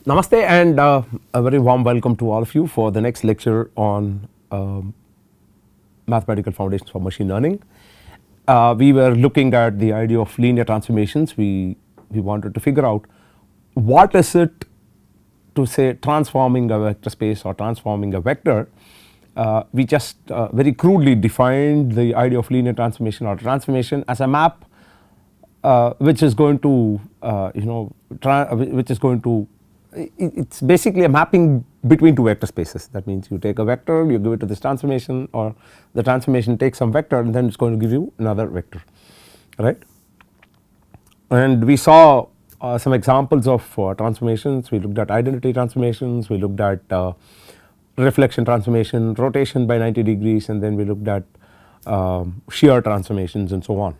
Namaste and a very warm welcome to all of you for the next lecture on mathematical foundations for machine learning. We were looking at the idea of linear transformations. We wanted to figure out what is it to say transforming a vector space or transforming a vector. We just very crudely defined the idea of linear transformation or transformation as a map which is going to which is going to it's basically a mapping between two vector spaces. That means you take a vector, you give it to this transformation, or the transformation takes some vector and then it is going to give you another vector, right. And we saw some examples of transformations. We looked at identity transformations, we looked at reflection transformation, rotation by 90 degrees, and then we looked at shear transformations and so on.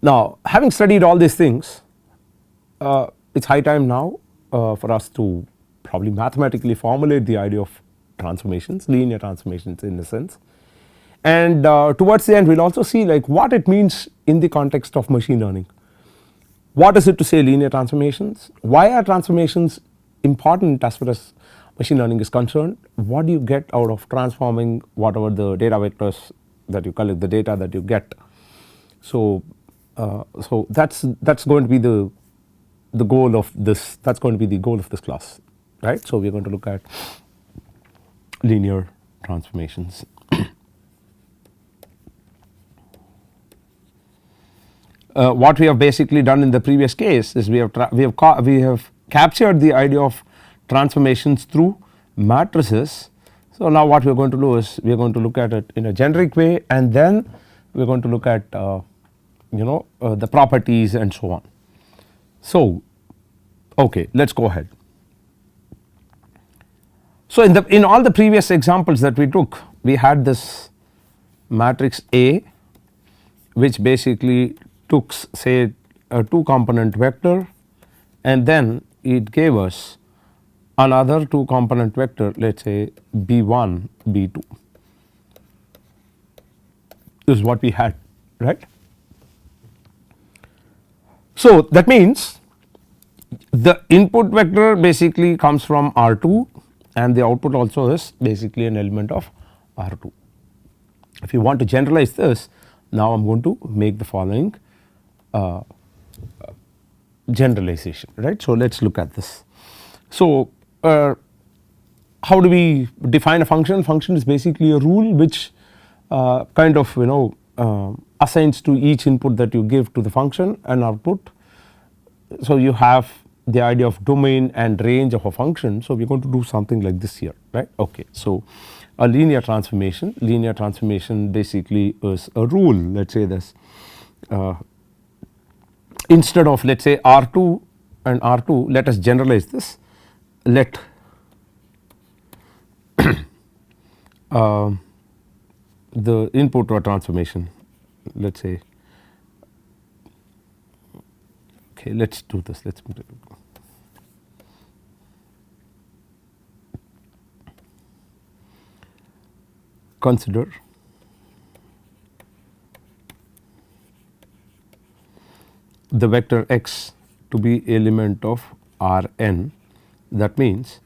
Now, having studied all these things, it is high time now for us to probably mathematically formulate the idea of transformations, linear transformations in a sense. And towards the end we will also see like what it means in the context of machine learning. What is it to say linear transformations? Why are transformations important as far as machine learning is concerned? What do you get out of transforming whatever the data vectors that you collect, the data that you get? So that's going to be the goal of this, that's going to be the goal of this class, right. So we are going to look at linear transformations. What we have basically done in the previous case is we have captured the idea of transformations through matrices. So now what we are going to do is we are going to look at it in a generic way, and then we are going to look at the properties and so on. So okay, let us go ahead. So in all the previous examples that we took, we had this matrix A which basically took say a 2 component vector, and then it gave us another 2 component vector, let us say B1 B2. This is what we had, right. So that means the input vector basically comes from R2 and the output also is basically an element of R2. If you want to generalize this, now I am going to make the following generalization, right. So let us look at this. So how do we define a function? Function is basically a rule which kind of assigns to each input that you give to the function an output. So you have the idea of domain and range of a function. So we are going to do something like this here, right. Okay. So a linear transformation basically is a rule, let us say this, instead of let us say R2 and R2, let us generalize this, let the input or transformation, let us say, okay, let us do this, let us consider the vector x to be element of Rn. That means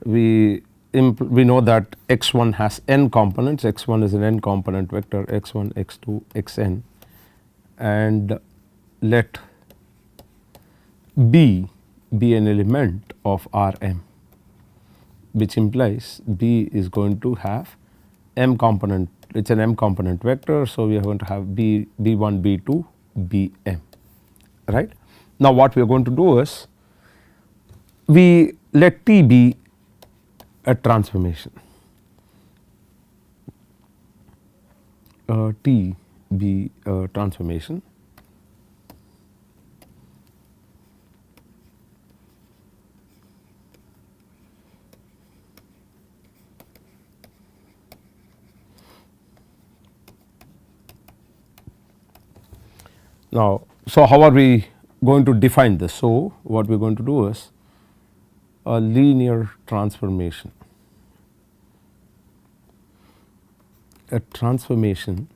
we know that x1 has n components, x1 is an n component vector, x1 x2 xn, and let B be an element of Rm, which implies B is going to have m component, it is an m component vector. So we are going to have B, B1 B2 Bm, right. Now what we are going to do is we let T be a transformation, T be a transformation, now. So how are we going to define this? So what we are going to do is a linear transformation, a transformation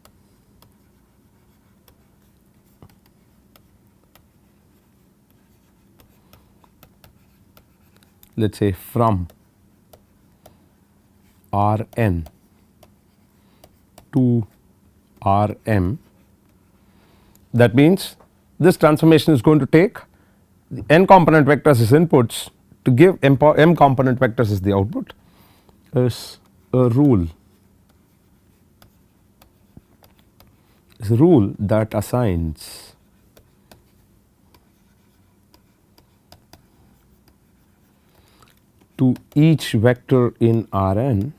let us say from Rn to Rm, that means this transformation is going to take the n component vectors as inputs to give m component vectors as the output, is a rule that assigns to each vector in Rn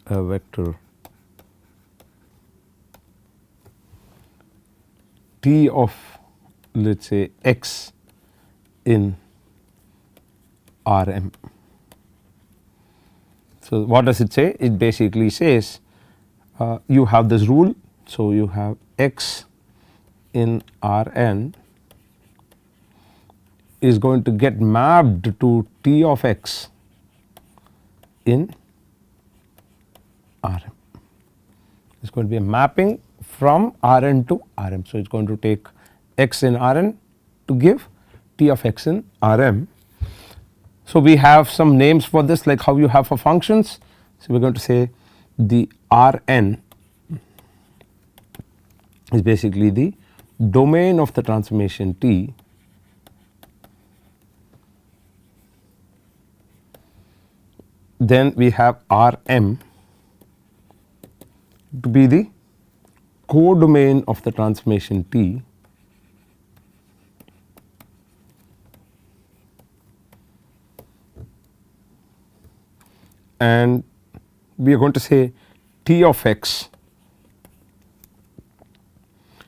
a vector T of, let us say, x in Rm. So, what does it say? It basically says you have this rule. So, you have x in Rn is going to get mapped to T of x in Rm. It is going to be a mapping from Rn to Rm. So, it is going to take x in Rn to give T of x in Rm. So, we have some names for this, like how you have for functions. So, we are going to say the Rn is basically the domain of the transformation T then we have Rm to be the codomain of the transformation T and we are going to say T of x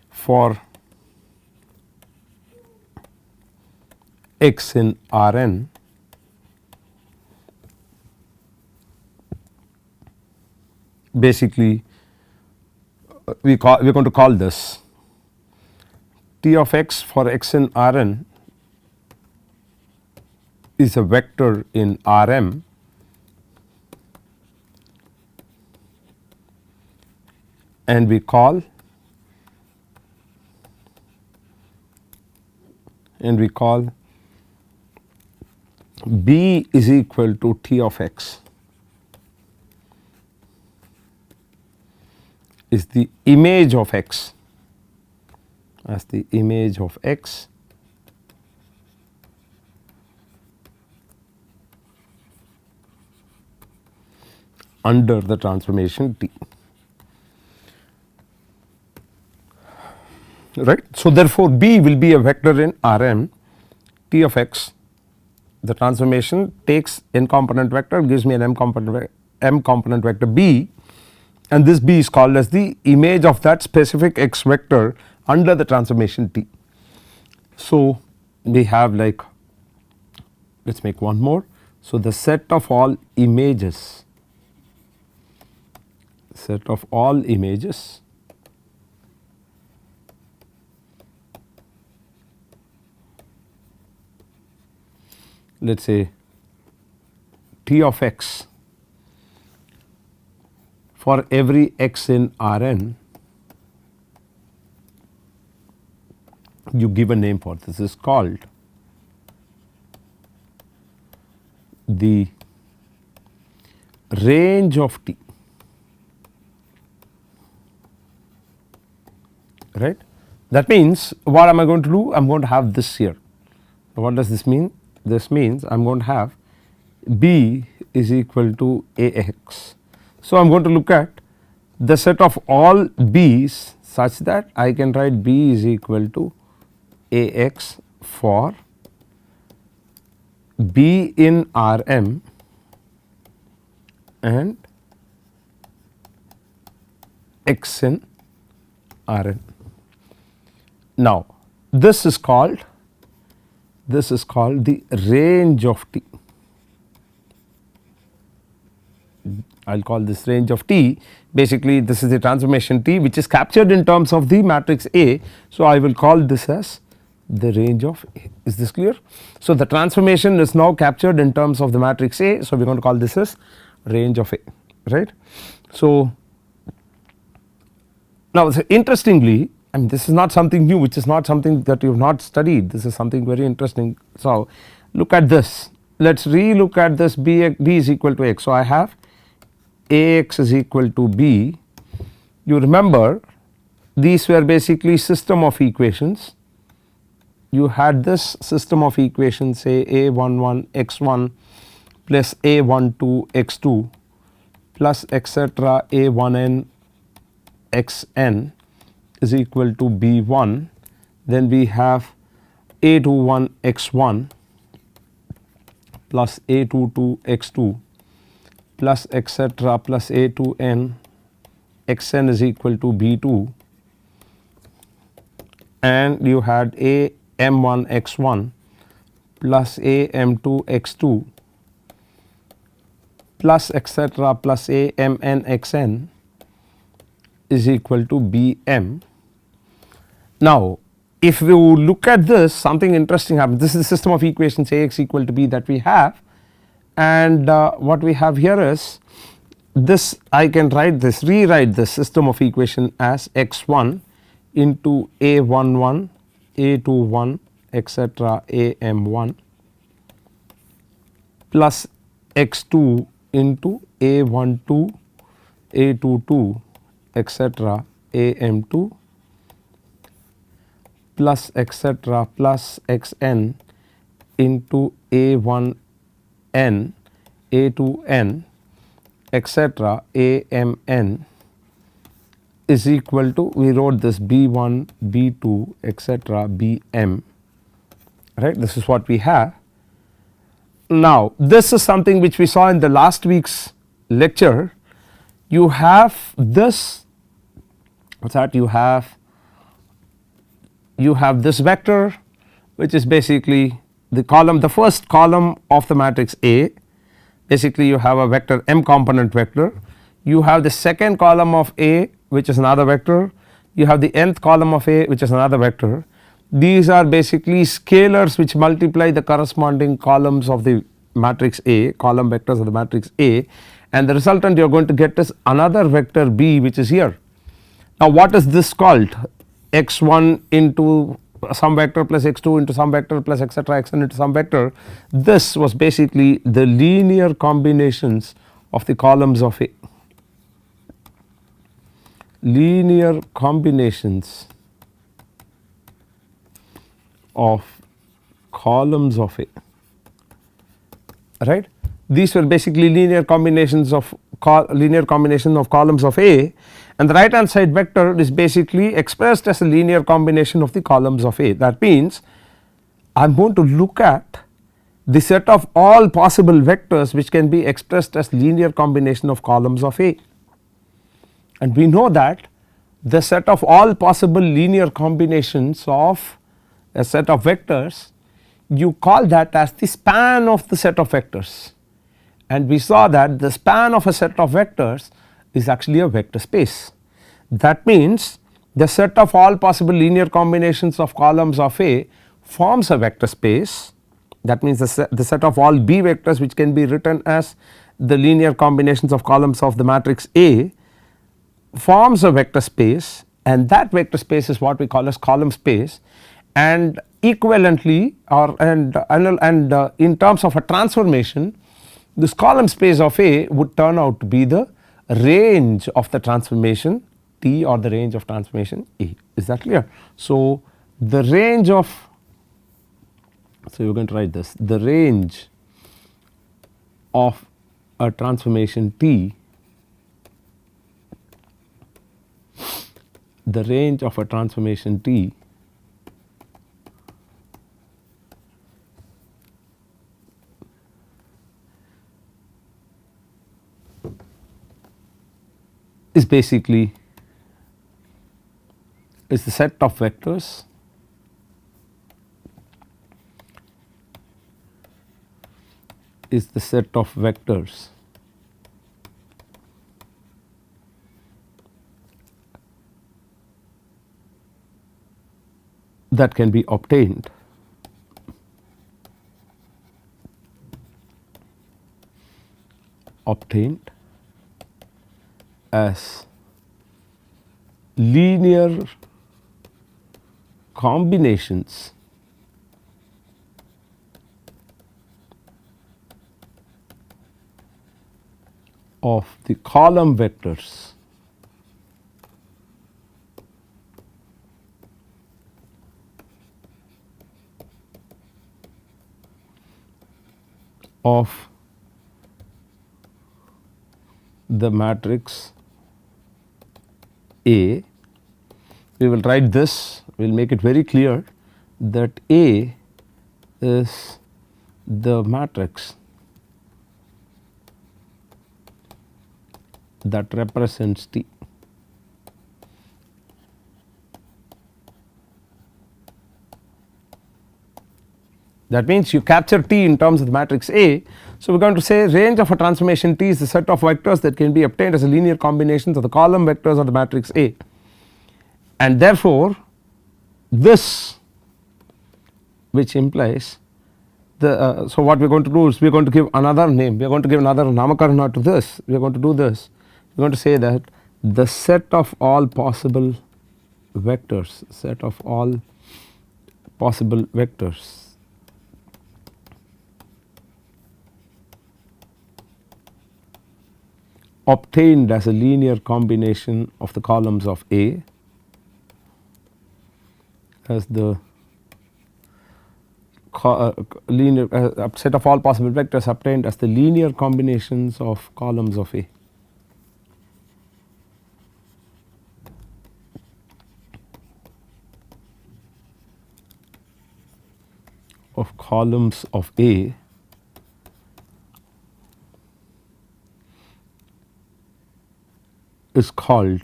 for x in Rn basically we are going to call this T of x for x in Rn is a vector in Rm and we call B is equal to T of x is the image of x as the image of x under the transformation T, right. So, therefore, B will be a vector in Rm T of x, the transformation takes n component vector gives me an m component vector B and this B is called as the image of that specific x vector under the transformation T. So, we have like let us make one more. So, the set of all images let us say T of x for every x in Rn, you give a name for this is called the range of T, right. That means what am I going to do? I am going to have this here. What does this mean? This means I am going to have B is equal to Ax. So, I am going to look at the set of all B's such that I can write B is equal to Ax for B in Rm and x in Rn. Now, this is called the range of T. I will call this range of T. Basically, this is the transformation T which is captured in terms of the matrix A. So, I will call this as the range of A. Is this clear? So, the transformation is now captured in terms of the matrix A. So, we are going to call this as range of A. right. So, now interestingly, I mean this is not something new, which is not something that you have not studied, this is something very interesting. So, look at this, let us re-look at this b is equal to x. So, I have Ax is equal to b. You remember these were basically system of equations. You had this system of equations, say a11 x1 plus a12 x2 plus etc. a1n xn is equal to b1. Then we have a21 x1 plus a22 x2 plus etc. plus a2n xn is equal to b2, and you had a m1 x1 plus a m2 x2 plus etc. plus a mn xn is equal to bm. Now, if you look at this, something interesting happens. This is the system of equations Ax equal to b that we have, and what we have here is this, I can rewrite this system of equation as x1 into a11 a21 etc. am1 plus x2 into a12 a22 etc. am2 plus etc. plus xn into a1n a2n etc. amn is equal to, we wrote this b1 b2 etc. bm, right. This is what we have. Now, this is something which we saw in the last week's lecture. You have this, what's that, you have this vector which is basically the column, the first column of the matrix A. Basically you have a vector m component vector, you have the second column of A which is another vector, you have the nth column of A which is another vector. These are basically scalars which multiply the corresponding columns of the matrix A, column vectors of the matrix A, and the resultant you are going to get is another vector B which is here. Now, what is this called? X1 into some vector plus x2 into some vector plus etc. xn into some vector. This was basically the linear combinations of the columns of A. Linear combinations of columns of A, right. These were basically linear combinations of columns of A, and the right hand side vector is basically expressed as a linear combination of the columns of A. That means I am going to look at the set of all possible vectors which can be expressed as linear combination of columns of A, and we know that the set of all possible linear combinations of a set of vectors, you call that as the span of the set of vectors, and we saw that the span of a set of vectors is actually a vector space. That means the set of all possible linear combinations of columns of A forms a vector space. That means the set of all B vectors which can be written as the linear combinations of columns of the matrix A forms a vector space, and that vector space is what we call as column space. And equivalently in terms of a transformation, this column space of A would turn out to be the range of the transformation T or the range of transformation A. Is that clear? So, the range of, so you are going to write this, the range of a transformation T, the range of a transformation T is basically is the set of vectors that can be obtained as linear combinations of the column vectors of the matrix A. We will write this, we will make it very clear that A is the matrix that represents T. That means you capture T in terms of the matrix A. So, we are going to say range of a transformation T is the set of vectors that can be obtained as a linear combinations of the column vectors of the matrix A, and therefore, this which implies the so what we are going to do is we are going to give another name, we are going to give another namakarana to this, we are going to do this, we are going to say that the set of all possible vectors, obtained as a linear combination of the columns of A as the linear set of all possible vectors obtained as the linear combinations of columns of A. Of columns of A is called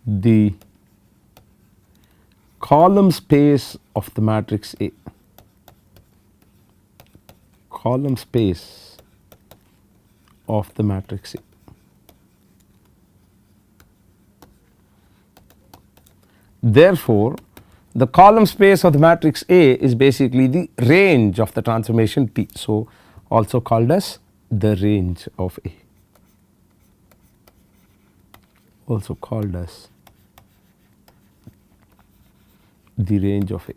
the column space of the matrix A. Column space of the matrix A. Therefore, the column space of the matrix A is basically the range of the transformation T. So, also called as the range of A, also called as the range of A.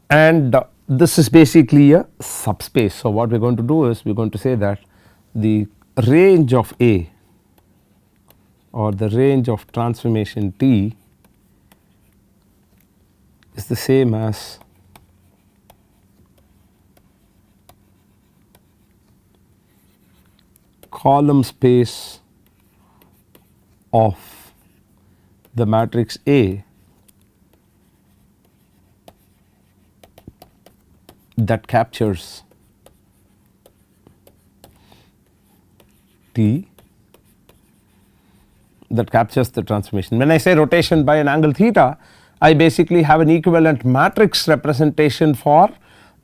And this is basically a subspace. So, what we are going to do is we are going to say that the range of A or the range of transformation T is the same as column space of the matrix A that captures T, that captures the transformation. When I say rotation by an angle theta, I basically have an equivalent matrix representation for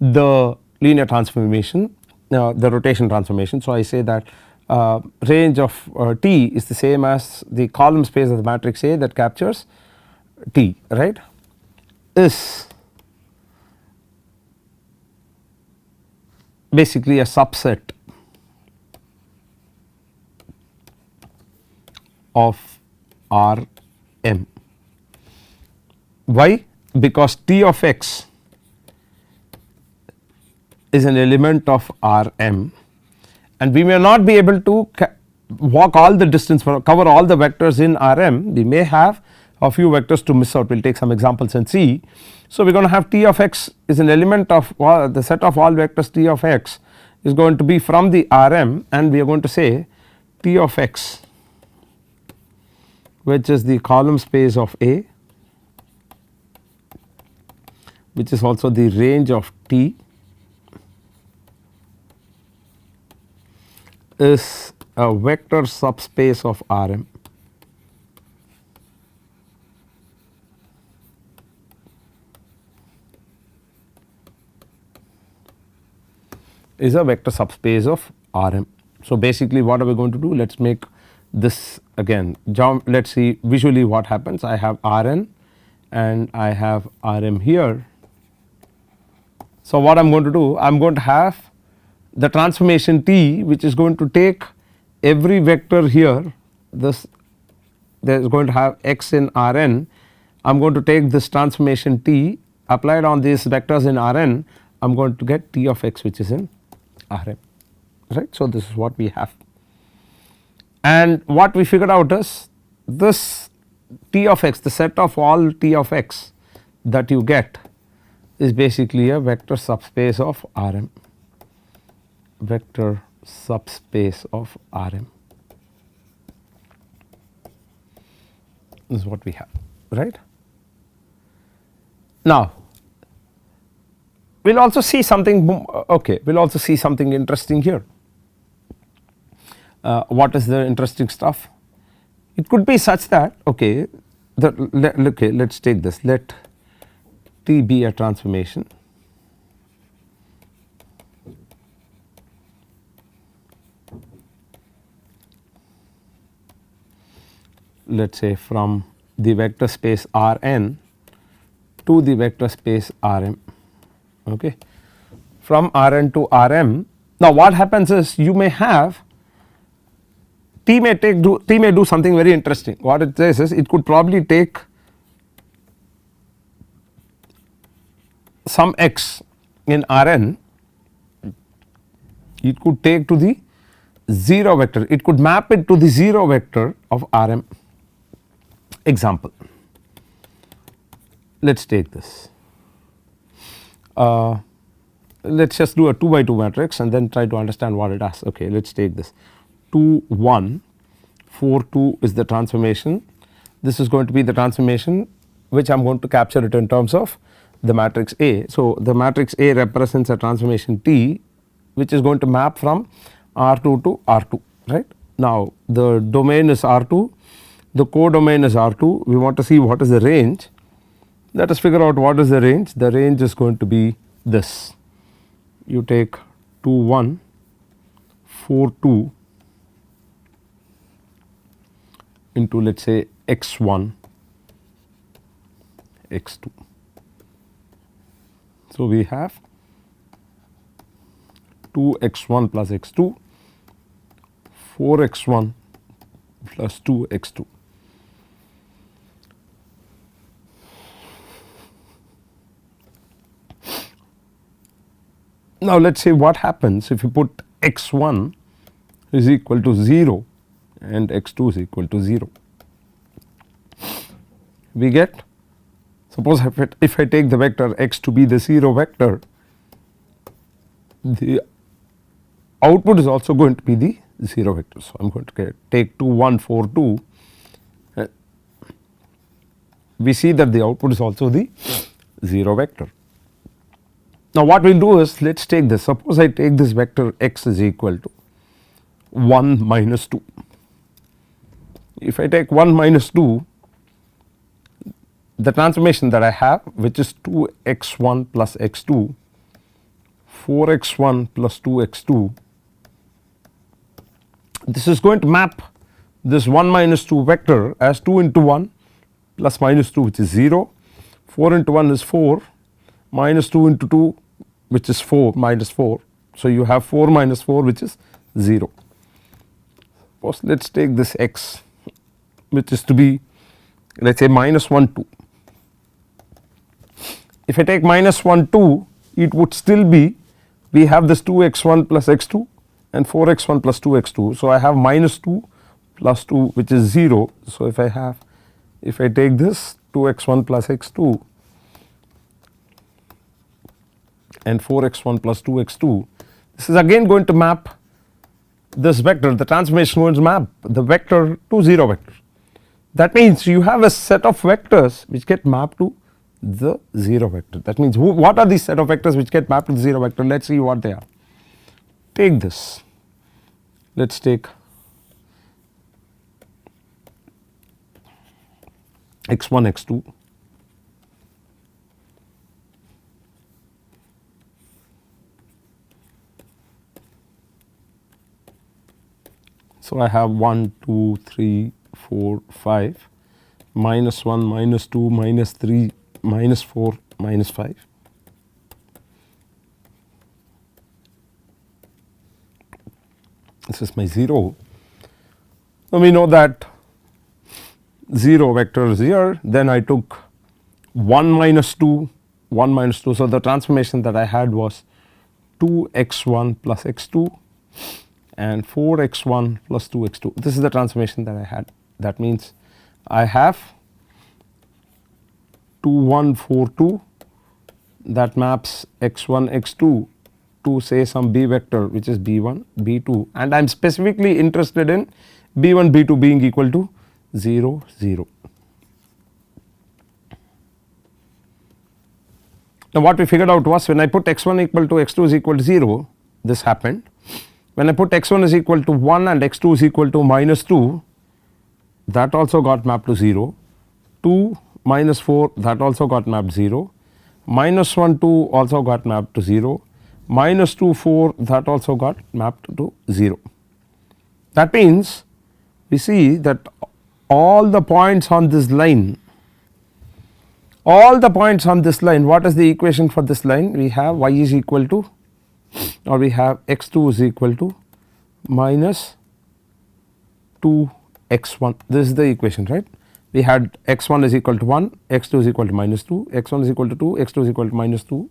the linear transformation, the rotation transformation. So, I say that range of T is the same as the column space of the matrix A that captures T, right, is basically a subset of R m. Why? Because T of x is an element of R m, and we may not be able to walk all the distance for cover all the vectors in R m. We may have a few vectors to miss out. We will take some examples and see. So, we are going to have T of x is an element of the set of all vectors T of x is going to be from the R m, and we are going to say T of x, which is the column space of A, which is also the range of T, is a vector subspace of R m. Is a vector subspace of R m. So, basically what are we going to do? Let us make this again, let us see visually what happens. I have R n and I have R m here, So, what I am going to do, I am going to have the transformation T, which is going to take every vector here, this there is going to have x in Rn. I am going to take this transformation T applied on these vectors in Rn, I am going to get T of x which is in Rm, right. So, this is what we have, and what we figured out is this T of x, the set of all T of x that you get is basically a vector subspace of Rm, vector subspace of Rm. This is what we have, right. Now, we will also see something, okay, we will also see something interesting here. What is the interesting stuff? It could be such that, okay, okay, let us take this, let T be a transformation let us say from the vector space Rn to the vector space Rm, okay, from Rn to Rm. Now, what happens is you may have T may do something very interesting. What it says is it could probably take some x in Rn, it could take to the 0 vector, it could map it to the 0 vector of Rm. Example, let us take this, let us just do a 2 by 2 matrix and then try to understand what it does. Okay, let us take this 2 1 4 2 is the transformation, this is going to be the transformation which I am going to capture it in terms of the matrix A. So, the matrix A represents a transformation T which is going to map from R2 to R2, right. Now, the domain is R2, the codomain is R2, we want to see what is the range. Let us figure out what is the range. The range is going to be this, you take 2 1 4 2 into let us say x1 x2. So, we have 2 x1 plus x2 4 x1 plus 2 x2. Now, let us say what happens if you put x1 is equal to 0 and x2 is equal to 0. We get, suppose if I take the vector x to be the 0 vector, the output is also going to be the 0 vector. So, I am going to take 2 1 4 2, we see that the output is also the 0 vector. Now, what we will do is let us take this, suppose I take this vector x is equal to 1 minus 2. If I take 1 minus 2, the transformation that I have which is 2 x1 plus x2 4 x1 plus 2 x2, this is going to map this 1 minus 2 vector as 2 into 1 plus minus 2 which is 0, 4 into 1 is 4, minus 2 into 2 which is 4 minus 4. So, you have 4 minus 4 which is 0. Suppose let us take this x which is to be let us say minus 1 2. If I take minus 1 2, it would still be, we have this 2 x1 plus x2 and 4 x1 plus 2 x2. So, I have minus 2 plus 2 which is 0. So, if I take this 2 x1 plus x2 and 4 x1 plus 2 x2, this is again going to map this vector, the transformation is going to map the vector to 0 vector. That means you have a set of vectors which get mapped to the 0 vector. That means what are these set of vectors which get mapped to the 0 vector? Let us see what they are. Take this, let us take x1 x2 so I have 1 2 3 4 5 minus 1 minus 2 minus 3 minus 4 minus 5. this is my 0. So, we know that 0 vector is here, then I took 1 minus 2, 1 minus 2. So, the transformation that I had was 2 x 1 plus x 2 and 4 x 1 plus 2 x 2. This is the transformation that I had. That means I have 2 1 4 2 that maps x 1 x 2 to say some b vector which is b 1 b 2, and I am specifically interested in b 1 b 2 being equal to 0 0. Now, what we figured out was when I put x 1 equal to x 2 is equal to 0, this happened. When I put x 1 is equal to 1 and x 2 is equal to minus 2, that also got mapped to 0. 2 minus 4, that also got mapped 0. Minus 1 2 also got mapped to 0. Minus 2 4, that also got mapped to 0. That means we see that all the points on this line, what is the equation for this line? We have y is equal to, or we have x 2 is equal to minus 2 x 1. This is the equation, right? We had x 1 is equal to 1, x 2 is equal to minus 2, x 1 is equal to 2, x 2 is equal to minus 2,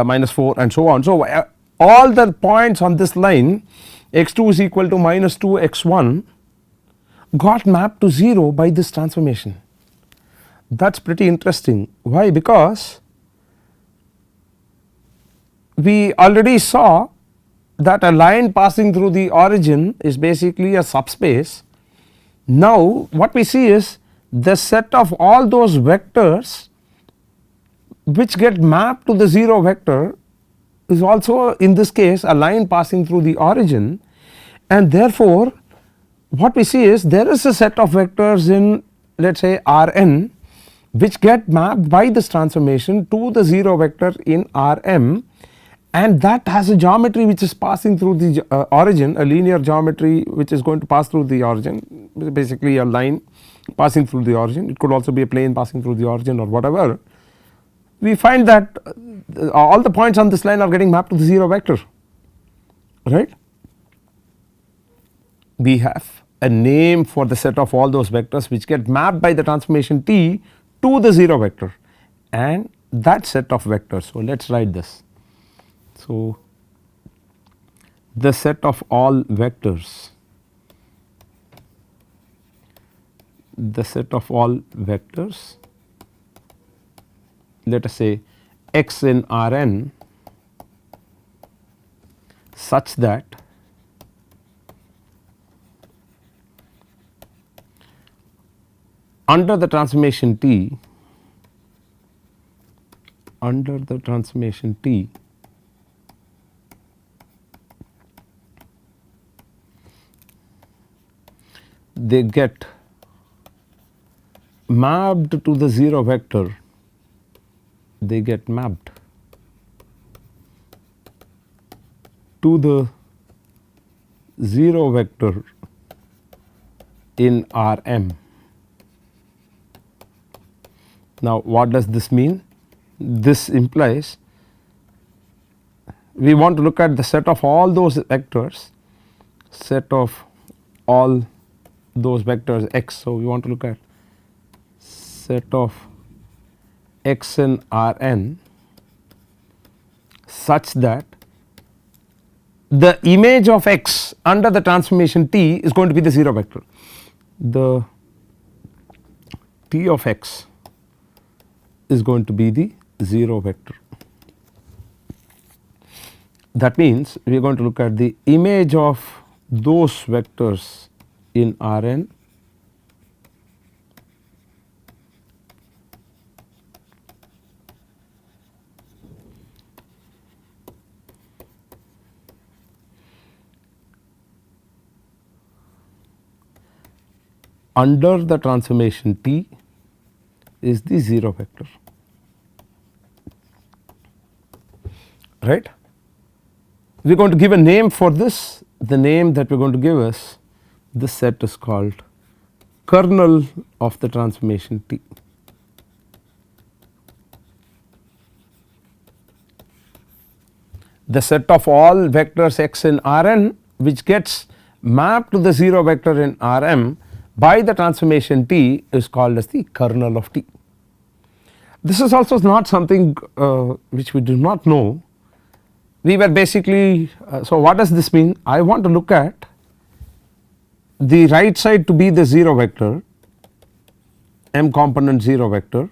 minus 4 and so on. So, all the points on this line x 2 is equal to minus 2 x 1 got mapped to 0 by this transformation. That is pretty interesting. Why? Because we already saw that a line passing through the origin is basically a subspace. Now, what we see is the set of all those vectors which get mapped to the 0 vector is also in this case a line passing through the origin, and therefore, what we see is there is a set of vectors in, let us say, Rn which get mapped by this transformation to the 0 vector in Rm, and that has a geometry which is passing through the origin, a linear geometry which is going to pass through the origin, basically a line passing through the origin. It could also be a plane passing through the origin or whatever. We find that all the points on this line are getting mapped to the 0 vector, right. We have a name for the set of all those vectors which get mapped by the transformation T to the 0 vector, and that set of vectors. So, let us write this. So, the set of all vectors, let us say x in Rn such that under the transformation T they get mapped to the 0 vector, they get mapped to the 0 vector in Rm. Now, what does this mean? This implies we want to look at the set of all those vectors, x. So, we want to look at set of x in Rn such that the image of x under the transformation T is going to be the 0 vector. The T of x is going to be the 0 vector. That means we are going to look at the image of those vectors in Rn under the transformation T is the 0 vector, right. We are going to give a name for this. The name that we are going to give is, this set is called kernel of the transformation T. The set of all vectors x in Rn which gets mapped to the 0 vector in Rm by the transformation T is called as the kernel of T. This is also not something which we do not know. We were basically so what does this mean? I want to look at the right side to be the 0 vector, m component 0 vector,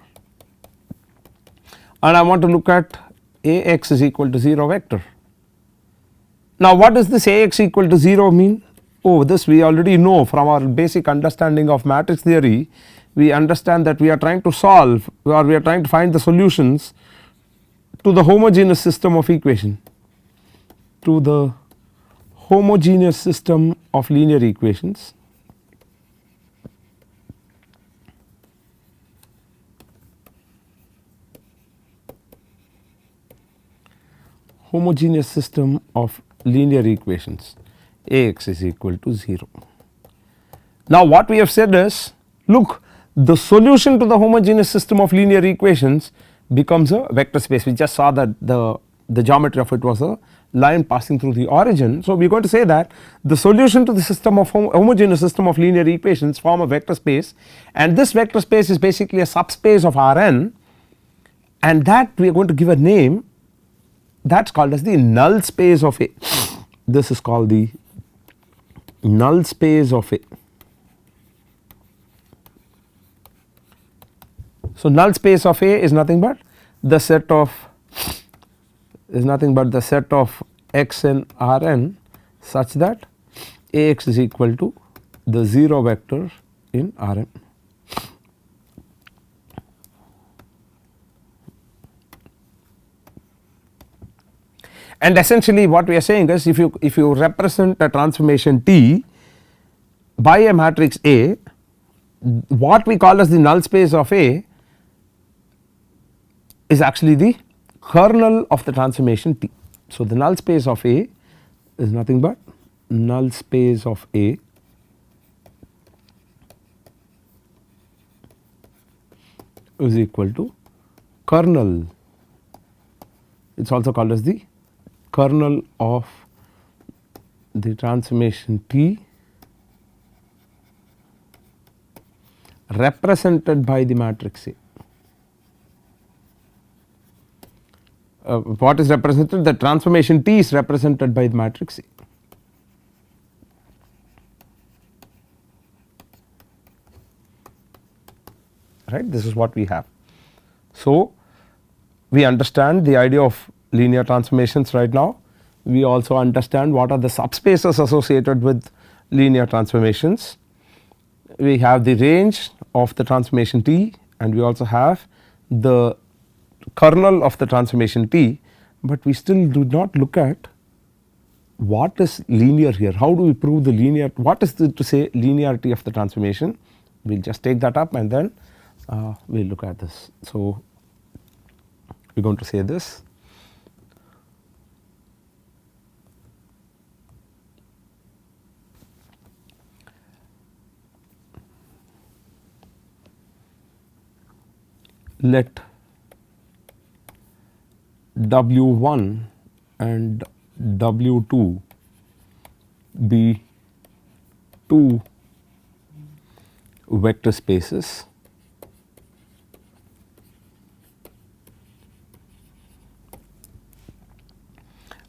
and I want to look at Ax is equal to 0 vector. Now what does this Ax equal to 0 mean? Oh, this we already know from our basic understanding of matrix theory. We understand that we are trying to solve or we are trying to find the solutions to the homogeneous system of equation, to the homogeneous system of linear equations. Homogeneous system of linear equations, Ax is equal to 0. Now what we have said is, look, the solution to the homogeneous system of linear equations becomes a vector space. We just saw that the geometry of it was a line passing through the origin. So we are going to say that the solution to the system of homogeneous system of linear equations form a vector space, and this vector space is basically a subspace of Rn, and that we are going to give a name that is called as the null space of A. This is called the null space of A. So null space of A is nothing but the set of x in Rn such that Ax is equal to the 0 vector in Rn. And essentially what we are saying is, if you represent a transformation T by a matrix A, what we call as the null space of A is actually the kernel of the transformation T. So the null space of A is nothing but null space of A is equal to kernel, it is also called as the kernel of the transformation T represented by the matrix A. What is represented? The transformation T is represented by the matrix A. Right, this is what we have. So we understand the idea of linear transformations right now. We also understand what are the subspaces associated with linear transformations. We have the range of the transformation T, and we also have the kernel of the transformation T, but we still do not look at what is linear here. How do we prove the linear, what is to say linearity of the transformation? We will just take that up and then we will look at this. So we are going to say this. Let W1 and W2 be two vector spaces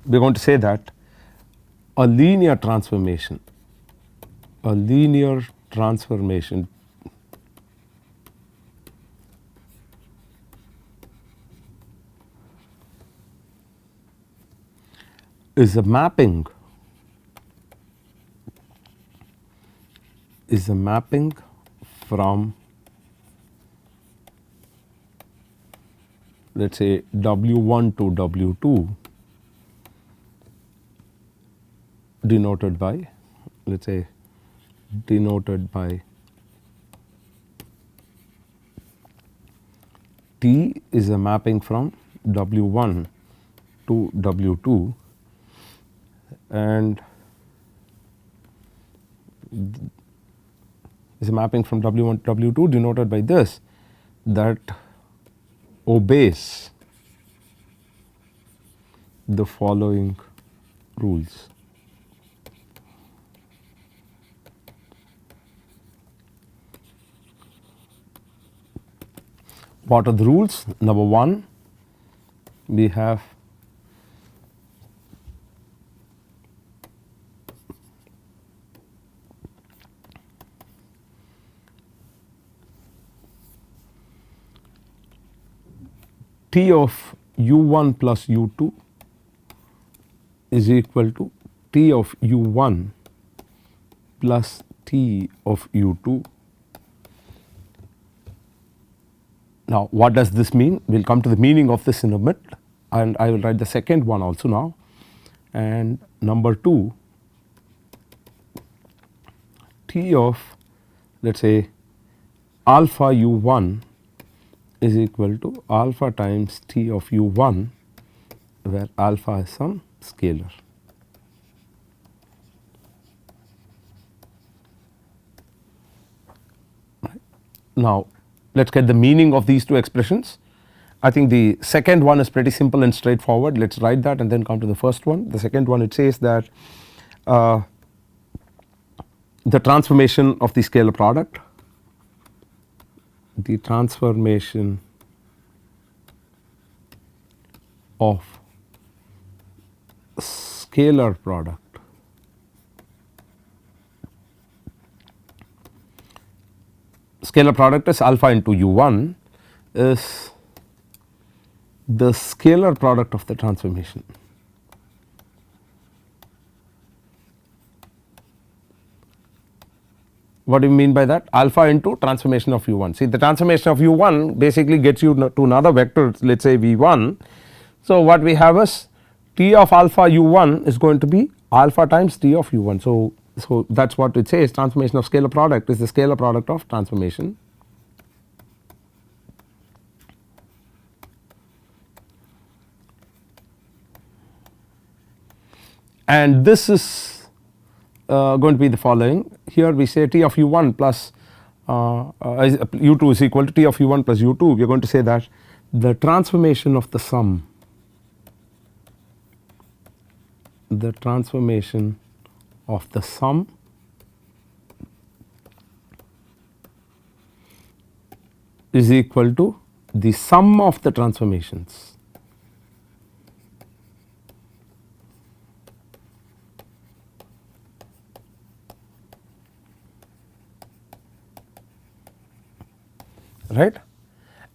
we are going to say that a linear transformation is a mapping from, let us say, W1 to W2 denoted by, let us say, T is a mapping from W1 to W2, and is a mapping from W1 to W2 denoted by this, that obeys the following rules. What are the rules? Number 1, we have T of u1 plus u2 is equal to T of u1 plus T of u2. Now, what does this mean? We will come to the meaning of this in a bit, and I will write the second one also now. And number 2, T of, let us say, alpha u1 is equal to alpha times T of u1, where alpha is some scalar. Now, let us get the meaning of these two expressions. I think the second one is pretty simple and straightforward. Let us write that and then come to the first one. The second one, it says that the transformation of the scalar product, the transformation of scalar product is alpha into u1 is the scalar product of the transformation. What do you mean by that? Alpha into transformation of u1. See, the transformation of u1 basically gets you to another vector, let us say v1. So, what we have is T of alpha u1 is going to be alpha times T of u1. So, that is what it says, transformation of scalar product is the scalar product of transformation. And this is going to be the following. Here we say T of u1 plus u2 is equal to T of u1 plus u2. We are going to say that the transformation of the sum, is equal to the sum of the transformations. Right.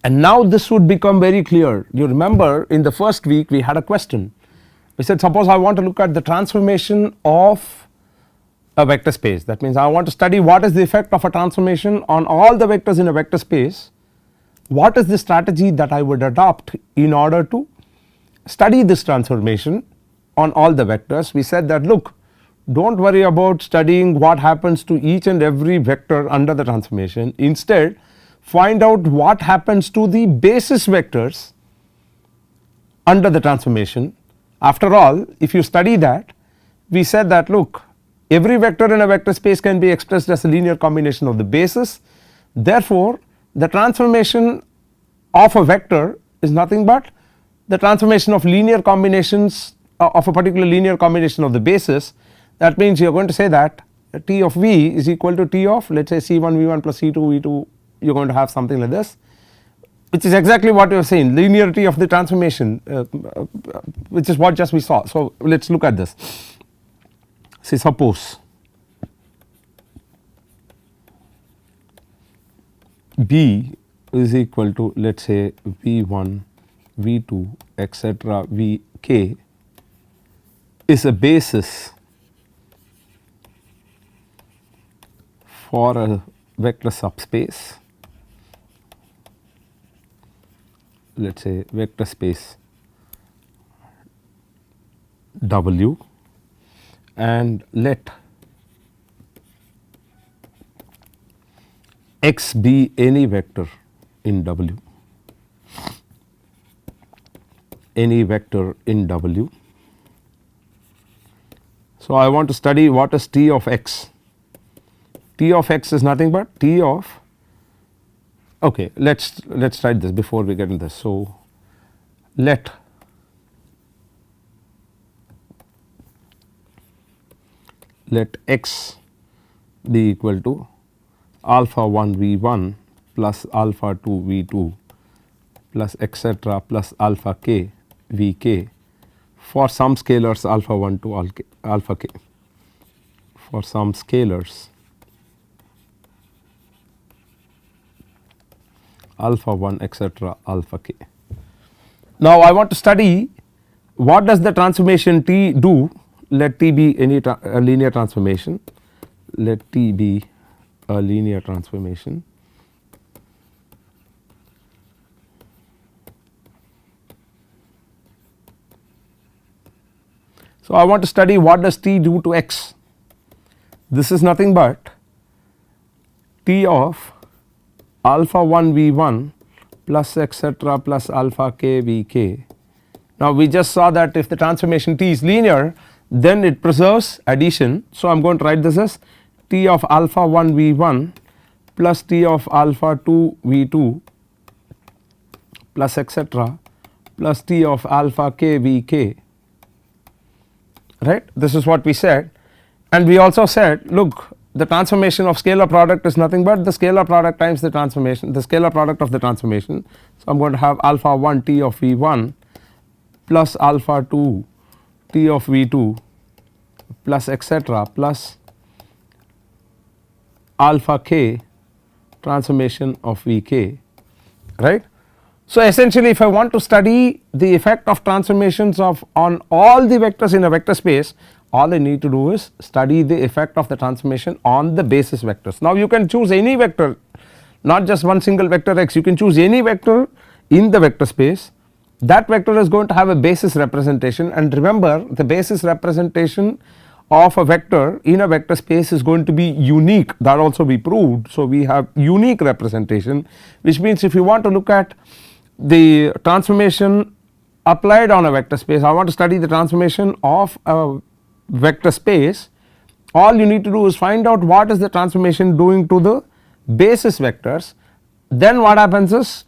And now this would become very clear. You remember in the first week we had a question. We said, suppose I want to look at the transformation of a vector space. That means I want to study what is the effect of a transformation on all the vectors in a vector space. What is the strategy that I would adopt in order to study this transformation on all the vectors? We said that, look, do not worry about studying what happens to each and every vector under the transformation. Instead, find out what happens to the basis vectors under the transformation. After all, if you study that, we said that, look, every vector in a vector space can be expressed as a linear combination of the basis. Therefore, the transformation of a vector is nothing but the transformation of linear combinations of a particular linear combination of the basis. That means you are going to say that T of v is equal to T of, let us say, C1 v1 plus C2 v2. You are going to have something like this, which is exactly what you are saying, linearity of the transformation, which is what just we saw. So, let us look at this. See, suppose B is equal to, let us say, V1, V2, etc. Vk is a basis for a vector subspace. Let us say vector space W, and let x be any vector in W, any vector in W. So, I want to study what is T of x. T of x is nothing but T of, okay, let's write this before we get into this. So, let x be equal to alpha 1 v1 plus alpha 2 v2 plus etc. plus alpha k v k for some scalars alpha 1 to alpha k, for some scalars alpha 1 etc. alpha k. Now I want to study what does the transformation T do. Let T be any a linear transformation, let T be a linear transformation. So I want to study what does T do to x. This is nothing but T of alpha 1 v 1 plus etc. plus alpha k v k. Now we just saw that if the transformation T is linear, then it preserves addition. So I am going to write this as T of alpha 1 v 1 plus T of alpha 2 v 2 plus etc. plus T of alpha k v k, right. This is what we said, and we also said, look, the transformation of scalar product is nothing but the scalar product times the transformation, the scalar product of the transformation. So I am going to have alpha 1 T of v 1 plus alpha 2 T of v 2 plus etc. plus alpha k transformation of v k, right. So essentially if I want to study the effect of transformations of on all the vectors in a vector space, all I need to do is study the effect of the transformation on the basis vectors. Now you can choose any vector, not just one single vector x, you can choose any vector in the vector space. That vector is going to have a basis representation, and remember the basis representation of a vector in a vector space is going to be unique, that also we proved. So we have unique representation, which means if you want to look at the transformation applied on a vector space, I want to study the transformation of a vector space, all you need to do is find out what is the transformation doing to the basis vectors. Then what happens is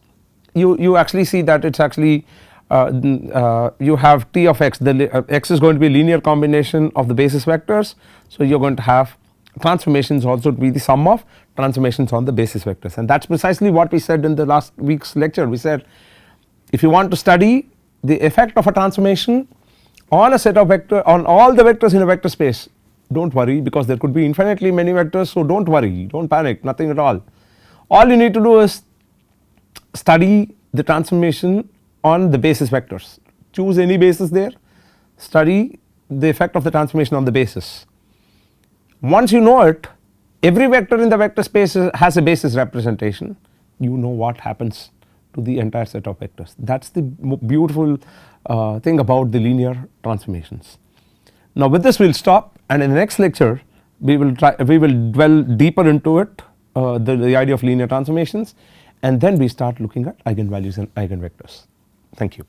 you actually see that it is actually you have T of x, the x is going to be a linear combination of the basis vectors. So you are going to have transformations also to be the sum of transformations on the basis vectors, and that is precisely what we said in the last week's lecture. We said if you want to study the effect of a transformation on a set of vector, on all the vectors in a vector space, do not worry, because there could be infinitely many vectors. So do not worry, do not panic, nothing at all. All you need to do is study the transformation on the basis vectors, choose any basis there, study the effect of the transformation on the basis. Once you know it, every vector in the vector space has a basis representation, you know what happens to the entire set of vectors. That is the beautiful thing about the linear transformations. Now with this we will stop, and in the next lecture we will dwell deeper into it, the idea of linear transformations, and then we start looking at eigenvalues and eigenvectors. Thank you.